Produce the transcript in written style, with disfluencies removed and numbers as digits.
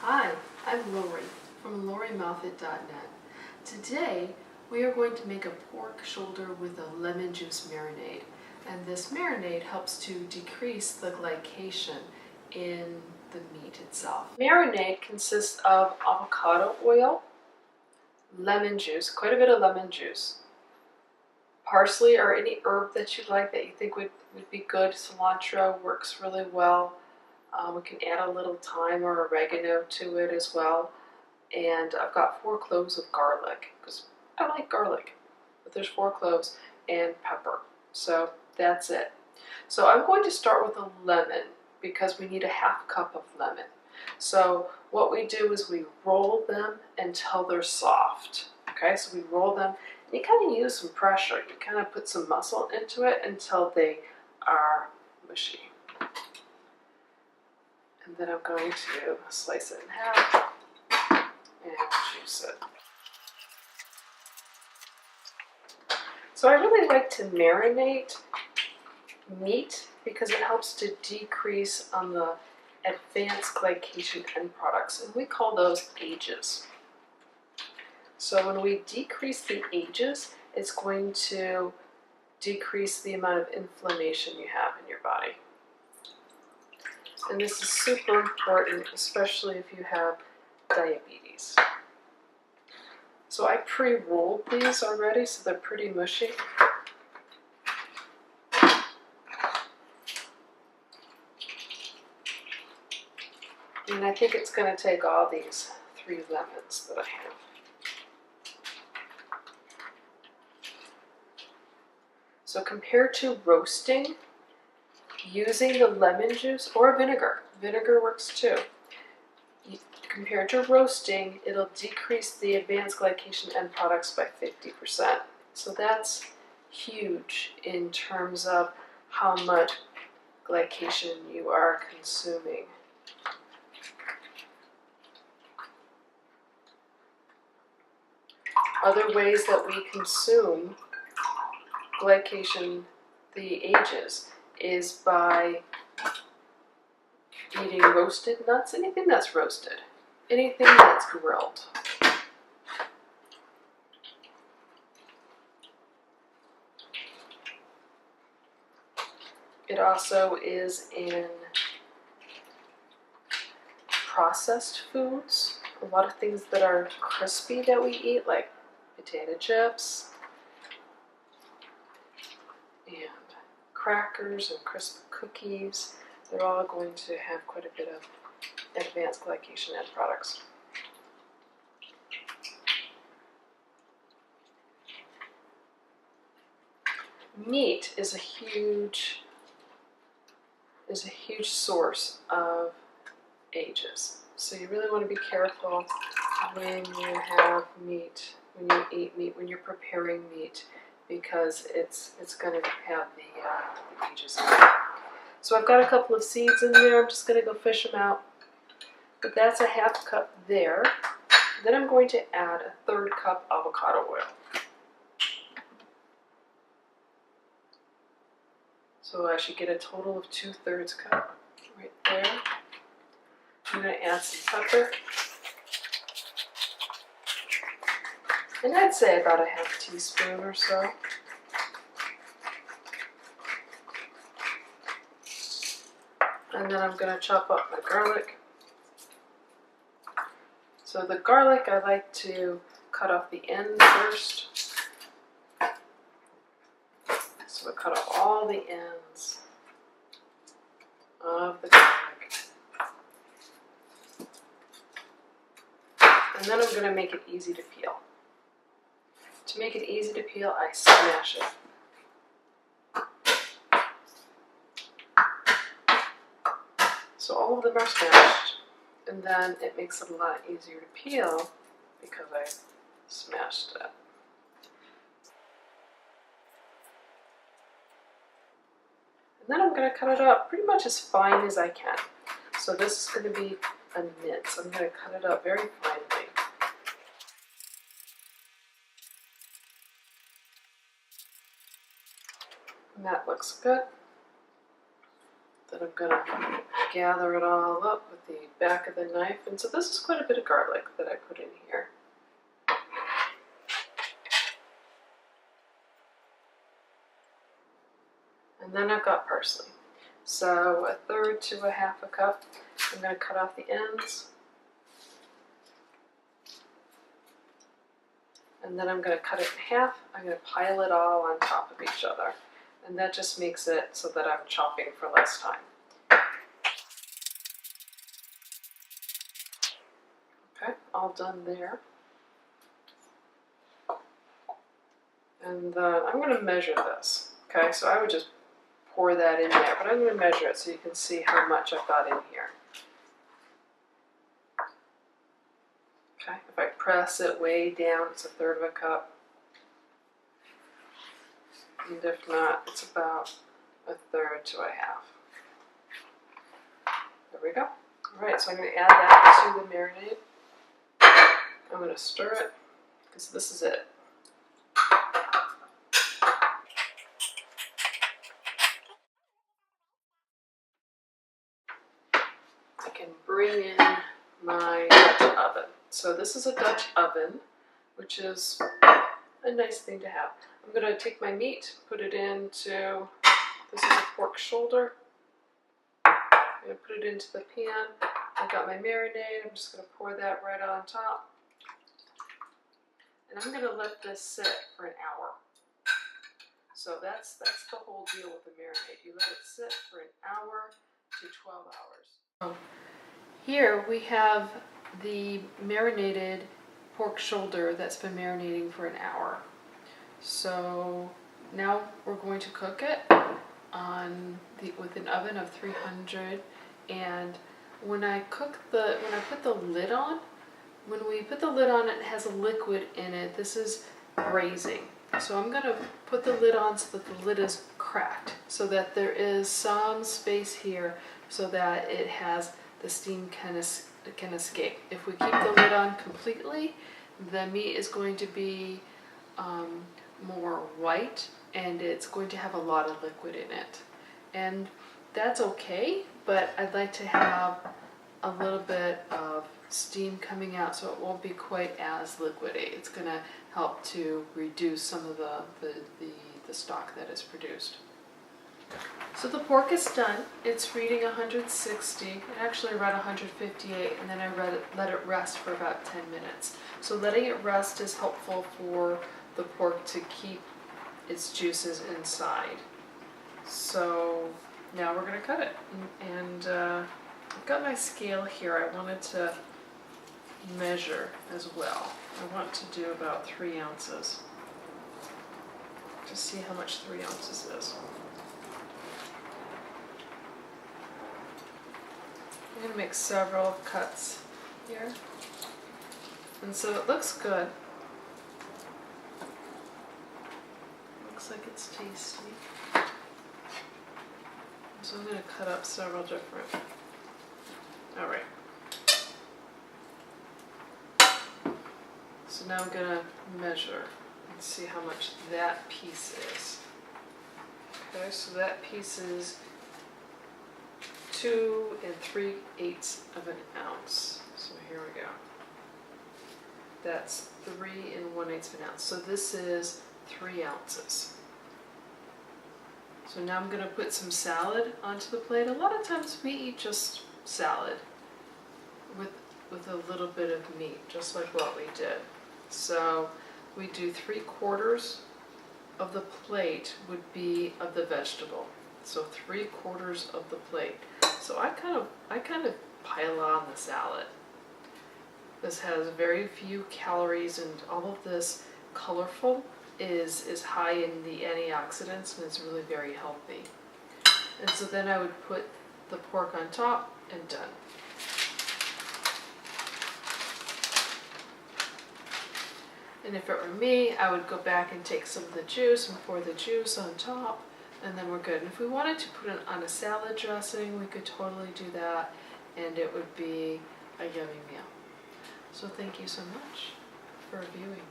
Hi, I'm Lori from LoriMouthit.net. Today we are going to make a pork shoulder with a lemon juice marinade, and this marinade helps to decrease the glycation in the meat itself. Marinade consists of avocado oil, lemon juice, quite a bit of lemon juice, parsley or any herb that you like that you think would be good. Cilantro works really well. We can add a little thyme or oregano to it as well. And I've got 4 cloves of garlic, because I like garlic. But there's 4 cloves and pepper. So that's it. So I'm going to start with a lemon, because we need a ½ cup of lemon. So what we do is we roll them until they're soft. Okay, so we roll them, and you kind of use some pressure. You kind of put some muscle into it until they are mushy. And then I'm going to slice it in half and juice it. So I really like to marinate meat because it helps to decrease on the advanced glycation end products, and we call those ages. So when we decrease the ages, it's going to decrease the amount of inflammation you have in your body. And this is super important, especially if you have diabetes. So I pre-rolled these already, so they're pretty mushy. And I think it's going to take all these 3 lemons that I have. So compared to roasting, using the lemon juice or vinegar works too. Compared to roasting, it'll decrease the advanced glycation end products by 50%. So that's huge in terms of how much glycation you are consuming. Other ways that we consume glycation, the ages, is by eating roasted nuts, anything that's roasted, anything that's grilled. It also is in processed foods, a lot of things that are crispy that we eat, like potato chips and crackers and crisp cookies. They're all going to have quite a bit of advanced glycation end products. Meat is a huge source of ages. So you really want to be careful when you have meat, when you eat meat, when you're preparing meat, because it's going to have the ages in it. So I've got a couple of seeds in there. I'm just going to go fish them out. But that's a ½ cup there. Then I'm going to add a 1/3 cup avocado oil. So I should get a total of 2/3 cup right there. I'm going to add some pepper. And I'd say about a ½ teaspoon or so. And then I'm going to chop up my garlic. So the garlic, I like to cut off the end first. So I cut off all the ends of the garlic. And then I'm going to make it easy to peel. To make it easy to peel, I smash it. So all of them are smashed, and then it makes it a lot easier to peel because I smashed it. And then I'm going to cut it up pretty much as fine as I can. So this is going to be a mince. I'm going to cut it up very finely. And that looks good. Then I'm going to gather it all up with the back of the knife. And so this is quite a bit of garlic that I put in here. And then I've got parsley. So 1/3 to 1/2 cup. I'm going to cut off the ends. And then I'm going to cut it in half. I'm going to pile it all on top of each other. And that just makes it so that I'm chopping for less time. Okay, all done there. And I'm going to measure this. Okay, so I would just pour that in there, but I'm going to measure it so you can see how much I've got in here. Okay, if I press it way down, it's 1/3 cup. And if not, it's about 1/3 to 1/2. There we go. Alright, so I'm going to add that to the marinade. I'm going to stir it, because this is it. I can bring in my Dutch oven. So this is a Dutch oven, which is a nice thing to have. I'm going to take my meat, put it into, this is a pork shoulder. I'm going to put it into the pan. I've got my marinade. I'm just going to pour that right on top. And I'm going to let this sit for an hour. So that's the whole deal with the marinade. You let it sit for an hour to 12 hours. Here we have the marinated pork shoulder that's been marinating for an hour. So now we're going to cook it with an oven of 300. And when I put the lid on, when we put the lid on, it has a liquid in it. This is braising. So I'm going to put the lid on so that the lid is cracked, so that there is some space here so that it has the steam can escape. If we keep the lid on completely, the meat is going to be more white and it's going to have a lot of liquid in it. And that's okay, but I'd like to have a little bit of steam coming out so it won't be quite as liquidy. It's going to help to reduce some of the stock that is produced. So the pork is done. It's reading 160. It actually read 158, and then I let it rest for about 10 minutes. So letting it rest is helpful for the pork to keep its juices inside. So now we're going to cut it. And I've got my scale here. I wanted to measure as well. I want to do about 3 ounces. To see how much 3 ounces is. I'm going to make several cuts here. And so it looks good. Looks like it's tasty. So I'm going to cut up several different. Alright. So now I'm going to measure and see how much that piece is. Okay, so that piece is 2 3/8 of an ounce. So here we go. That's 3 1/8 of an ounce. So this is 3 ounces. So now I'm going to put some salad onto the plate. A lot of times we eat just salad with a little bit of meat, just like what we did. So we do 3/4 of the plate would be of the vegetable. So 3/4 of the plate. So I kind of pile on the salad. This has very few calories, and all of this colorful is high in the antioxidants, and it's really very healthy. And so then I would put the pork on top and done. And if it were me, I would go back and take some of the juice and pour the juice on top, and then we're good. And if we wanted to put it on a salad dressing, we could totally do that, and it would be a yummy meal. So thank you so much for viewing.